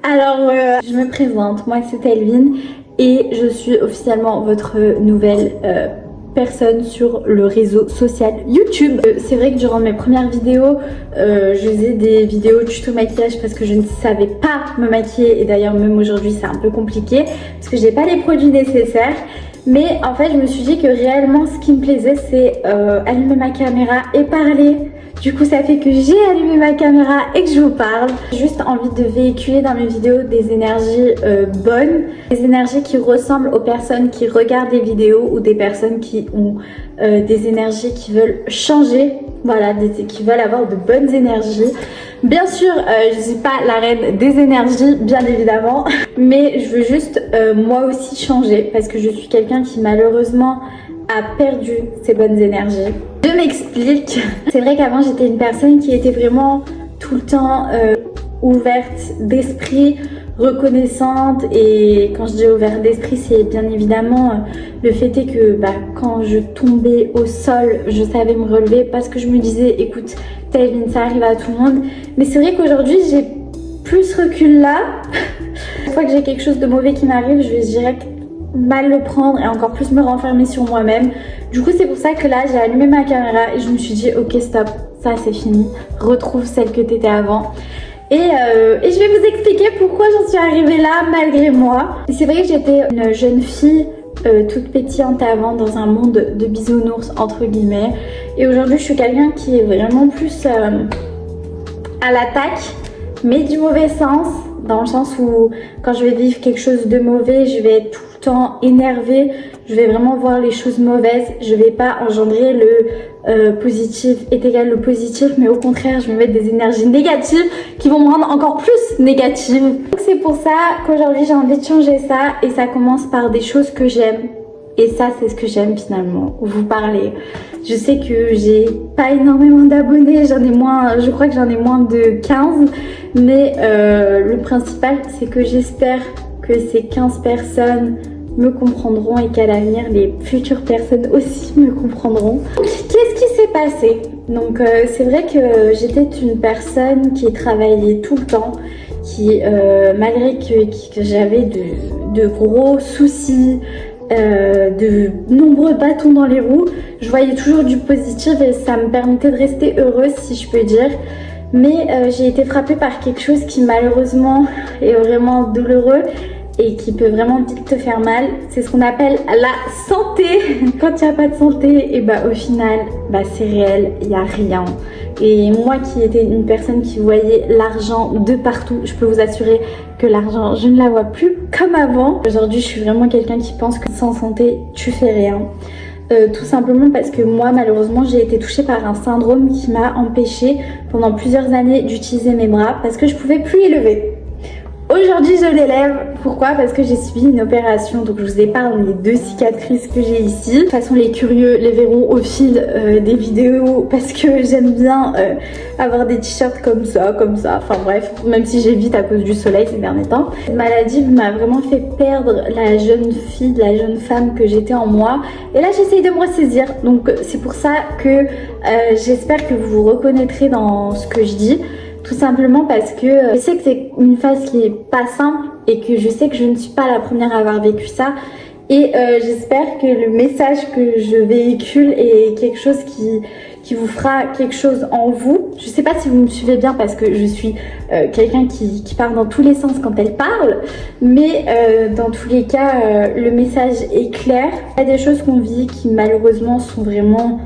Je me présente, moi c'est Elvin et je suis officiellement votre nouvelle personne sur le réseau social YouTube. C'est vrai que durant mes premières vidéos, je faisais des vidéos tuto maquillage parce que je ne savais pas me maquiller et d'ailleurs même aujourd'hui c'est un peu compliqué parce que j'ai pas les produits nécessaires. Mais en fait je me suis dit que réellement ce qui me plaisait c'est allumer ma caméra et parler. Du coup ça fait que j'ai allumé ma caméra et que je vous parle. J'ai juste envie de véhiculer dans mes vidéos des énergies bonnes, des énergies qui ressemblent aux personnes qui regardent les vidéos ou des personnes qui ont des énergies qui veulent changer, voilà, qui veulent avoir de bonnes énergies. Bien sûr, je suis pas la reine des énergies, bien évidemment, mais je veux juste moi aussi changer parce que je suis quelqu'un qui malheureusement a perdu ses bonnes énergies. Je m'explique. C'est vrai qu'avant j'étais une personne qui était vraiment tout le temps ouverte d'esprit, reconnaissante, et quand je dis ouverte d'esprit c'est bien évidemment le fait est que quand je tombais au sol je savais me relever parce que je me disais écoute Elvin, ça arrive à tout le monde. Mais c'est vrai qu'aujourd'hui j'ai plus ce recul là. Chaque fois que j'ai quelque chose de mauvais qui m'arrive je vais direct mal le prendre et encore plus me renfermer sur moi-même. Du coup c'est pour ça que là j'ai allumé ma caméra et je me suis dit ok stop, ça c'est fini, retrouve celle que t'étais avant. Et je vais vous expliquer pourquoi j'en suis arrivée là malgré moi. C'est vrai que j'étais une jeune fille toute pétillante avant dans un monde de bisounours entre guillemets. Et aujourd'hui je suis quelqu'un qui est vraiment plus à l'attaque, mais du mauvais sens. Dans le sens où quand je vais vivre quelque chose de mauvais, je vais être tout le temps énervée, je vais vraiment voir les choses mauvaises, je vais pas engendrer le positif est égal le positif, mais au contraire je vais mettre des énergies négatives qui vont me rendre encore plus négative. Donc c'est pour ça qu'aujourd'hui j'ai envie de changer ça et ça commence par des choses que j'aime. Et ça c'est ce que j'aime finalement, vous parler. Je sais que j'ai pas énormément d'abonnés, j'en ai moins, je crois que j'en ai moins de 15. Mais le principal c'est que j'espère que ces 15 personnes me comprendront et qu'à l'avenir les futures personnes aussi me comprendront. Qu'est-ce qui s'est passé? Donc c'est vrai que j'étais une personne qui travaillait tout le temps, qui malgré que j'avais de gros soucis, de nombreux bâtons dans les roues, je voyais toujours du positif et ça me permettait de rester heureuse si je peux dire. Mais j'ai été frappée par quelque chose qui malheureusement est vraiment douloureux et qui peut vraiment vite te faire mal. C'est ce qu'on appelle la santé. Quand il n'y a pas de santé, et au final, c'est réel, il n'y a rien. Et moi qui étais une personne qui voyait l'argent de partout, je peux vous assurer que l'argent, je ne la vois plus comme avant. Aujourd'hui, je suis vraiment quelqu'un qui pense que sans santé, tu fais rien. Tout simplement parce que moi malheureusement j'ai été touchée par un syndrome qui m'a empêchée pendant plusieurs années d'utiliser mes bras parce que je pouvais plus les lever. Aujourd'hui je les lève. Pourquoi? Parce que j'ai subi une opération, donc je vous épargne les 2 cicatrices que j'ai ici. De toute façon les curieux les verront au fil des vidéos parce que j'aime bien avoir des t-shirts comme ça, enfin bref, même si j'évite à cause du soleil ces derniers temps. Cette maladie m'a vraiment fait perdre la jeune fille, la jeune femme que j'étais en moi. Et là j'essaye de me ressaisir, donc c'est pour ça que j'espère que vous vous reconnaîtrez dans ce que je dis. Tout simplement parce que je sais que c'est une phase qui est pas simple et que je sais que je ne suis pas la première à avoir vécu ça. Et j'espère que le message que je véhicule est quelque chose qui vous fera quelque chose en vous. Je sais pas si vous me suivez bien parce que je suis quelqu'un qui part dans tous les sens quand elle parle. Mais dans tous les cas, le message est clair. Il y a des choses qu'on vit qui malheureusement sont vraiment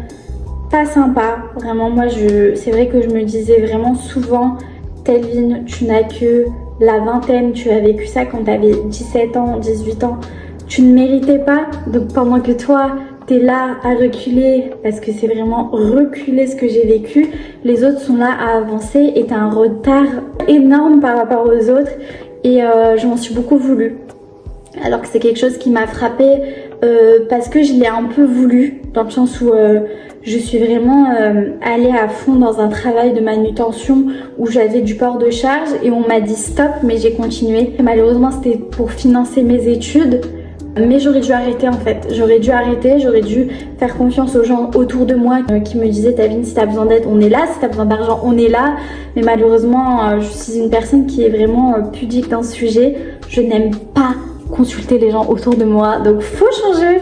pas sympa. Vraiment moi c'est vrai que je me disais vraiment souvent Elvin, tu n'as que la vingtaine, tu as vécu ça quand tu avais 17 ans, 18 ans, tu ne méritais pas. Donc pendant que toi t'es là à reculer, parce que c'est vraiment reculer ce que j'ai vécu, les autres sont là à avancer et t'as un retard énorme par rapport aux autres. Et je m'en suis beaucoup voulu, alors que c'est quelque chose qui m'a frappée parce que je l'ai un peu voulu, dans le sens où je suis vraiment allée à fond dans un travail de manutention où j'avais du port de charge et on m'a dit stop, mais j'ai continué. Et malheureusement c'était pour financer mes études Mais j'aurais dû arrêter en fait, j'aurais dû faire confiance aux gens autour de moi qui me disaient Tavine, si t'as besoin d'aide on est là, si t'as besoin d'argent on est là. Mais malheureusement je suis une personne qui est vraiment pudique dans ce sujet, je n'aime pas consulter les gens autour de moi, donc faut changer,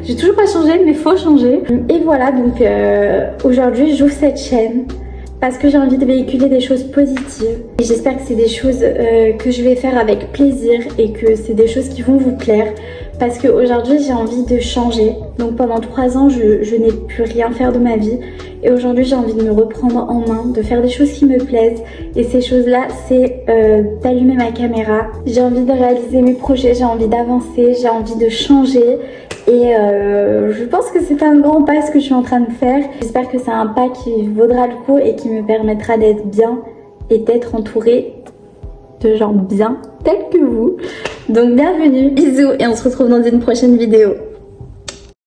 j'ai toujours pas changé mais faut changer. Et voilà, donc aujourd'hui j'ouvre cette chaîne parce que j'ai envie de véhiculer des choses positives et j'espère que c'est des choses que je vais faire avec plaisir et que c'est des choses qui vont vous plaire, parce qu'aujourd'hui j'ai envie de changer. Donc pendant 3 ans je n'ai pu rien faire de ma vie et aujourd'hui j'ai envie de me reprendre en main, de faire des choses qui me plaisent, et ces choses là c'est d'allumer ma caméra. J'ai envie de réaliser mes projets, j'ai envie d'avancer, j'ai envie de changer. Et je pense que c'est un grand pas ce que je suis en train de faire. J'espère que c'est un pas qui vaudra le coup et qui me permettra d'être bien et d'être entourée de gens bien tels que vous. Donc bienvenue, bisous et on se retrouve dans une prochaine vidéo.